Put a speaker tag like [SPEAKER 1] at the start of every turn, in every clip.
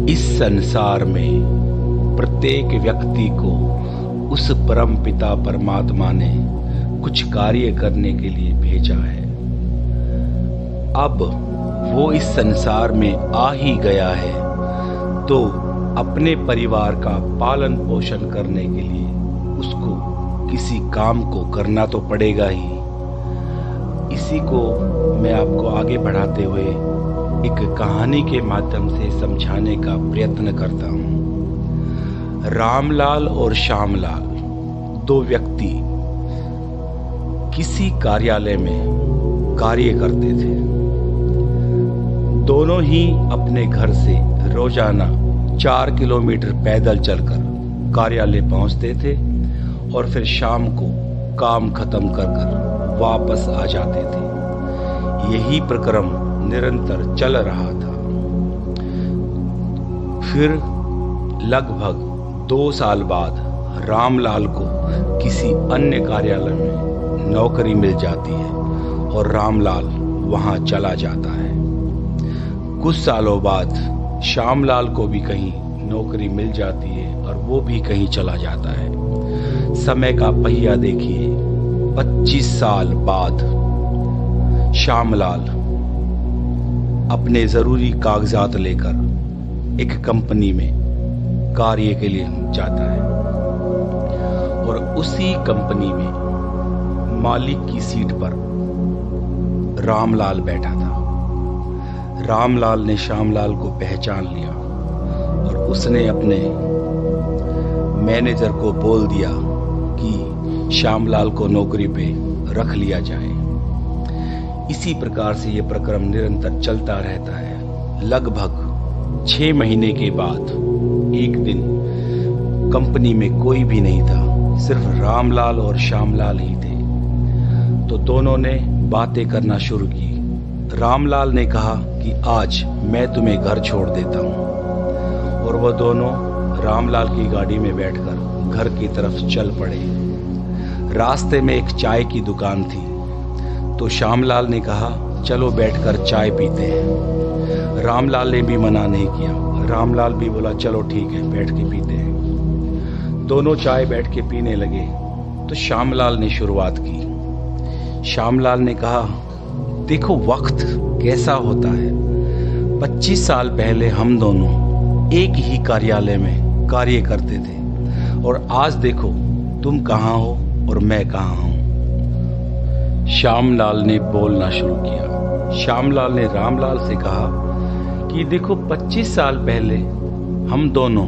[SPEAKER 1] इस संसार में प्रत्येक व्यक्ति को उस परम पिता परमात्मा ने कुछ कार्य करने के लिए भेजा है। अब वो इस संसार में आ ही गया है तो अपने परिवार का पालन पोषण करने के लिए उसको किसी काम को करना तो पड़ेगा ही। इसी को मैं आपको आगे बढ़ाते हुए एक कहानी के माध्यम से समझाने का प्रयत्न करता हूँ। रामलाल और श्यामलाल दो व्यक्ति किसी कार्यालय में कार्य करते थे। दोनों ही अपने घर से रोजाना 4 किलोमीटर पैदल चलकर कार्यालय पहुंचते थे और फिर शाम को काम खत्म कर कर वापस आ जाते थे। यही प्रक्रम निरंतर चल रहा था। फिर लगभग 2 साल बाद रामलाल को किसी अन्य कार्यालय में नौकरी मिल जाती है और रामलाल वहां चला जाता है। कुछ सालों बाद श्यामलाल को भी कहीं नौकरी मिल जाती है और वो भी कहीं चला जाता है। समय का पहिया देखिए, 25 साल बाद श्यामलाल अपने जरूरी कागजात लेकर एक कंपनी में कार्य के लिए जाता है और उसी कंपनी में मालिक की सीट पर रामलाल बैठा था। रामलाल ने श्यामलाल को पहचान लिया और उसने अपने मैनेजर को बोल दिया कि श्यामलाल को नौकरी पे रख लिया जाए। इसी प्रकार से ये प्रक्रम निरंतर चलता रहता है। लगभग 6 महीने के बाद एक दिन कंपनी में कोई भी नहीं था, सिर्फ रामलाल और श्यामलाल ही थे। तो दोनों ने बातें करना शुरू की। रामलाल ने कहा कि आज मैं तुम्हें घर छोड़ देता हूँ और वह दोनों रामलाल की गाड़ी में बैठकर घर की तरफ चल पड़े। रास्ते में एक चाय की दुकान थी तो श्यामलाल ने कहा चलो बैठकर चाय पीते हैं। रामलाल ने भी मना नहीं किया। रामलाल भी बोला चलो ठीक है, बैठ के पीते हैं। दोनों चाय बैठ के पीने लगे तो श्यामलाल ने शुरुआत की। श्यामलाल ने कहा देखो वक्त कैसा होता है। 25 साल पहले हम दोनों एक ही कार्यालय में कार्य करते थे और आज देखो तुम कहाँ हो और मैं कहाँ हूँ। श्यामलाल ने बोलना शुरू किया। श्यामलाल ने रामलाल से कहा कि देखो 25 साल पहले हम दोनों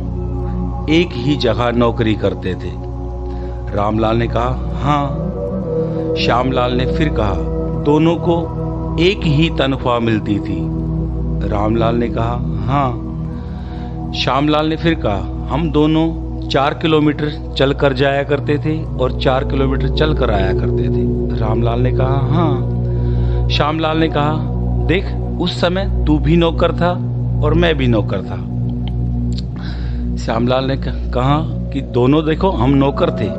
[SPEAKER 1] एक ही जगह नौकरी करते थे। रामलाल ने कहा हाँ। श्यामलाल ने फिर कहा दोनों को एक ही तनख्वाह मिलती थी। रामलाल ने कहा हाँ। श्यामलाल ने फिर कहा हम दोनों 4 किलोमीटर चलकर जाया करते थे और 4 किलोमीटर चलकर आया करते थे। रामलाल ने कहा हाँ। श्यामलाल ने कहा देख उस समय तू भी नौकर था और मैं भी नौकर था। श्यामलाल ने कहा कि दोनों देखो हम नौकर थे।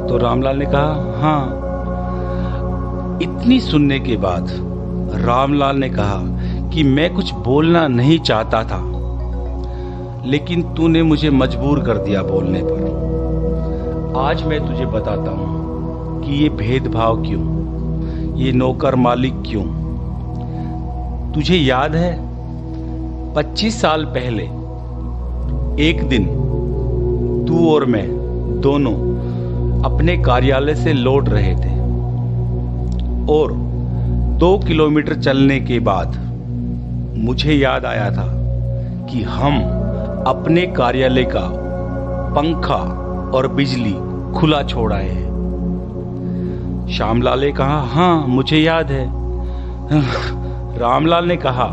[SPEAKER 1] तो रामलाल ने कहा हाँ। इतनी सुनने के बाद रामलाल ने कहा कि मैं कुछ बोलना नहीं चाहता था लेकिन तूने मुझे मजबूर कर दिया बोलने पर। आज मैं तुझे बताता हूं कि ये भेदभाव क्यों, ये नौकर मालिक क्यों। तुझे याद है 25 साल पहले एक दिन तू और मैं दोनों अपने कार्यालय से लौट रहे थे और 2 किलोमीटर चलने के बाद मुझे याद आया था कि हम अपने कार्यालय का पंखा और बिजली खुला छोड़ आए हैं। श्यामलाल ने कहा हाँ मुझे याद है। रामलाल ने कहा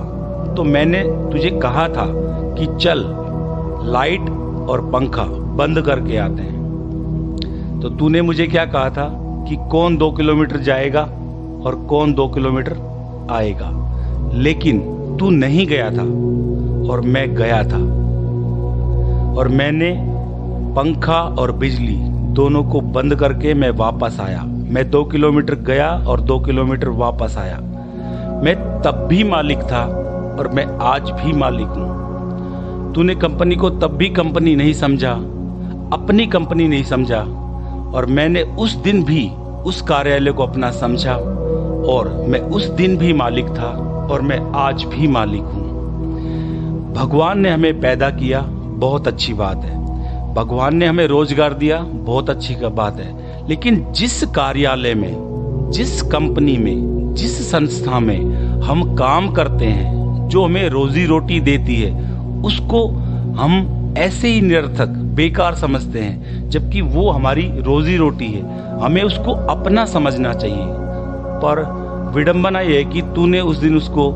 [SPEAKER 1] तो मैंने तुझे कहा था कि चल लाइट और पंखा बंद करके आते हैं। तो तूने मुझे क्या कहा था कि कौन 2 किलोमीटर जाएगा और कौन 2 किलोमीटर आएगा, लेकिन तू नहीं गया था और मैं गया था और मैंने पंखा और बिजली दोनों को बंद करके मैं वापस आया। मैं 2 किलोमीटर गया और 2 किलोमीटर वापस आया। मैं तब भी मालिक था और मैं आज भी मालिक हूँ। तूने कंपनी को तब भी कंपनी नहीं समझा, अपनी कंपनी नहीं समझा, और मैंने उस दिन भी उस कार्यालय को अपना समझा, और मैं उस दिन भी मालिक था और मैं आज भी मालिक हूँ। भगवान ने हमें पैदा किया, बहुत अच्छी बात है। भगवान ने हमें रोजगार दिया, बहुत अच्छी बात है। लेकिन जिस कार्यालय में, जिस कंपनी में, जिस संस्था में हम काम करते हैं, जो हमें रोजी रोटी देती है, उसको हम ऐसे ही निरर्थक, बेकार समझते हैं, जबकि वो हमारी रोजी रोटी है। हमें उसको अपना समझना चाहिए। पर विडंबना यह है कि तूने उस दिन उसको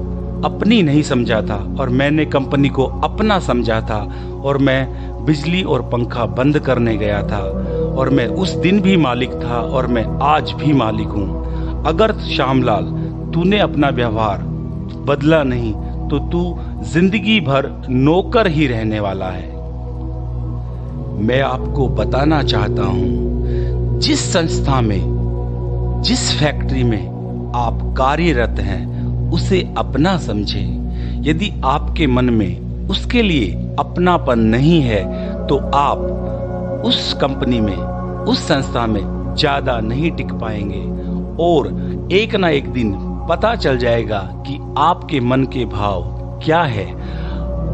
[SPEAKER 1] अपनी नहीं समझा था और मैंने कंपनी को अपना समझा था, और मैं बिजली और पंखा बंद करने गया था, और मैं उस दिन भी मालिक था और मैं आज भी मालिक हूँ। अगर श्यामलाल तूने अपना व्यवहार बदला नहीं तो तू जिंदगी भर नौकर ही रहने वाला है। मैं आपको बताना चाहता हूं, जिस संस्था में, जिस फैक्ट्री में आप कार्यरत हैं, उसे अपना समझें। यदि आपके मन में उसके लिए अपनापन नहीं है तो आप उस कंपनी में, उस संस्था में ज्यादा नहीं टिक पाएंगे, और एक ना एक दिन पता चल जाएगा कि आपके मन के भाव क्या है।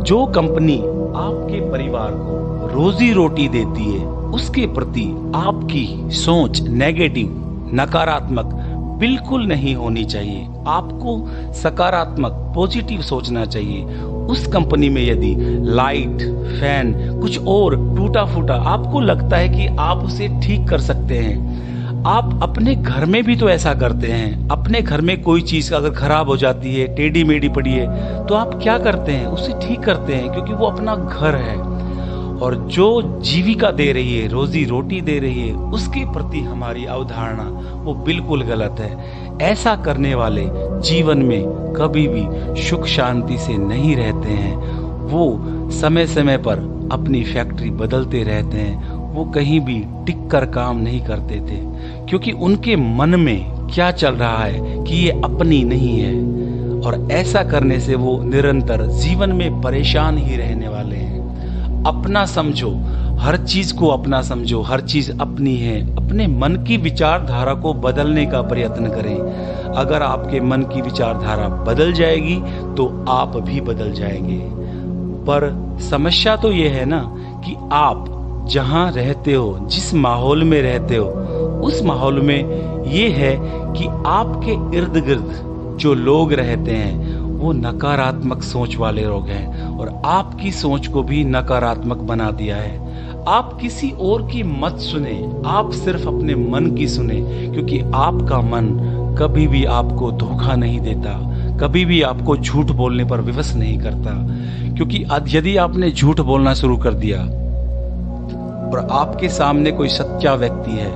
[SPEAKER 1] जो कंपनी आपके परिवार को रोजी रोटी देती है, उसके प्रति आपकी सोच नेगेटिव, नकारात्मक बिल्कुल नहीं होनी चाहिए। आपको सकारात्मक, पॉजिटिव सोचना चाहिए। उस कंपनी में यदि लाइट, फैन, कुछ और टूटा फूटा आपको लगता है कि आप उसे ठीक कर सकते हैं, आप अपने घर में भी तो ऐसा करते हैं। अपने घर में कोई चीज अगर खराब हो जाती है, टेढ़ी मेढ़ी पड़ी है, तो आप क्या करते हैं? उसे ठीक करते हैं, क्योंकि वो अपना घर है। और जो जीविका दे रही है, रोजी रोटी दे रही है, उसके प्रति हमारी अवधारणा वो बिल्कुल गलत है। ऐसा करने वाले जीवन में कभी भी सुख शांति से नहीं रहते हैं। वो समय समय पर अपनी फैक्ट्री बदलते रहते हैं। वो कहीं भी टिक कर काम नहीं करते थे, क्योंकि उनके मन में क्या चल रहा है कि ये अपनी नहीं है। और ऐसा करने से वो निरंतर जीवन में परेशान ही रहने वाले हैं। अपना समझो, हर चीज को अपना समझो, हर चीज अपनी है। अपने मन की विचारधारा को बदलने का प्रयत्न करें। अगर आपके मन की विचारधारा बदल जाएगी तो आप भी बदल जाएंगे। पर समस्या तो ये है ना कि आप जहां रहते हो, जिस माहौल में रहते हो, उस माहौल में ये है कि आपके इर्द गिर्द जो लोग रहते हैं वो नकारात्मक सोच वाले लोग हैं, और आपकी सोच को भी नकारात्मक बना दिया है। आप किसी और की मत सुने, आप सिर्फ अपने मन की सुने, क्योंकि आपका मन कभी भी आपको धोखा नहीं देता, कभी भी आपको झूठ बोलने पर विवश नहीं करता। क्योंकि यदि आपने झूठ बोलना शुरू कर दिया और आपके सामने कोई सच्चा व्यक्ति है,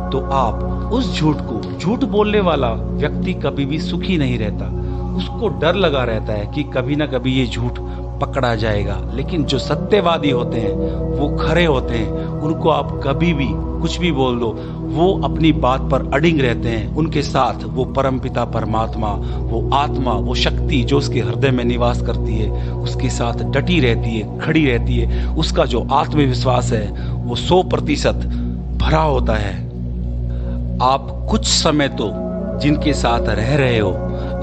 [SPEAKER 1] तो आप उस झूठ को, झूठ बोलने वाला व्यक्ति कभी भी सुखी नहीं रहता। उसको डर लगा रहता है कि कभी ना कभी ये झूठ पकड़ा जाएगा। लेकिन जो सत्यवादी होते हैं, वो खरे होते हैं, उनको आप कभी भी कुछ भी बोल दो, वो अपनी बात पर अडिग रहते हैं। उनके साथ वो परमपिता परमात्मा, वो आत्मा, वो शक्ति जो उसके हृदय में निवास करती है, उसके साथ डटी रहती है, खड़ी रहती है। उसका जो आत्मविश्वास है वो 100% भरा होता है। आप कुछ समय तो जिनके साथ रह रहे हो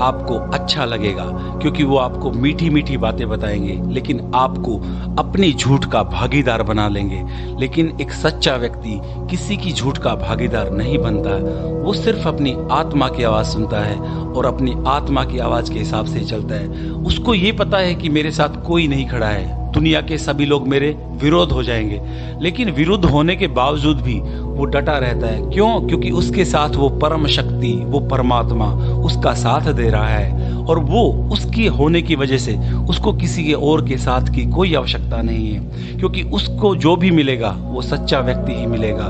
[SPEAKER 1] आपको अच्छा लगेगा, क्योंकि वो आपको मीठी मीठी बातें बताएंगे, लेकिन आपको अपनी झूठ का भागीदार बना लेंगे। लेकिन एक सच्चा व्यक्ति किसी की झूठ का भागीदार नहीं बनता। वो सिर्फ अपनी आत्मा की आवाज़ सुनता है और अपनी आत्मा की आवाज़ के हिसाब से चलता है। उसको ये पता है कि मेरे साथ कोई नहीं खड़ा है, दुनिया के सभी लोग मेरे विरोध हो जाएंगे, लेकिन विरुद्ध होने के बावजूद भी वो डटा रहता है। क्यों? क्योंकि उसके साथ वो परम शक्ति, वो परमात्मा उसका साथ दे रहा है, और वो उसकी होने की वजह से उसको किसी के और के साथ की कोई आवश्यकता नहीं है, क्योंकि उसको जो भी मिलेगा वो सच्चा व्यक्ति ही मिलेगा।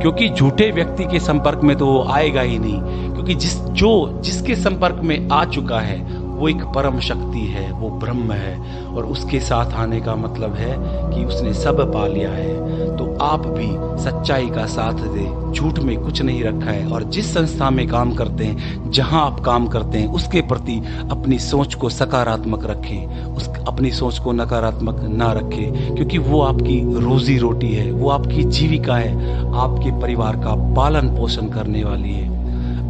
[SPEAKER 1] क्योंकि झूठे व्यक्ति के संपर्क में तो वो आएगा ही नहीं, क्योंकि जिसके संपर्क में आ चुका है वो एक परम शक्ति है, वो ब्रह्म है, और उसके साथ आने का मतलब है कि उसने सब पा लिया है। तो आप भी सच्चाई का साथ दें, झूठ में कुछ नहीं रखा है। और जिस संस्था में काम करते हैं, जहां आप काम करते हैं, उसके प्रति अपनी सोच को सकारात्मक रखें, अपनी सोच को नकारात्मक ना रखें, क्योंकि वो आपकी रोजी रोटी है, वो आपकी जीविका है, आपके परिवार का पालन पोषण करने वाली है।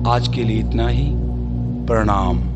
[SPEAKER 1] आज के लिए इतना ही। प्रणाम।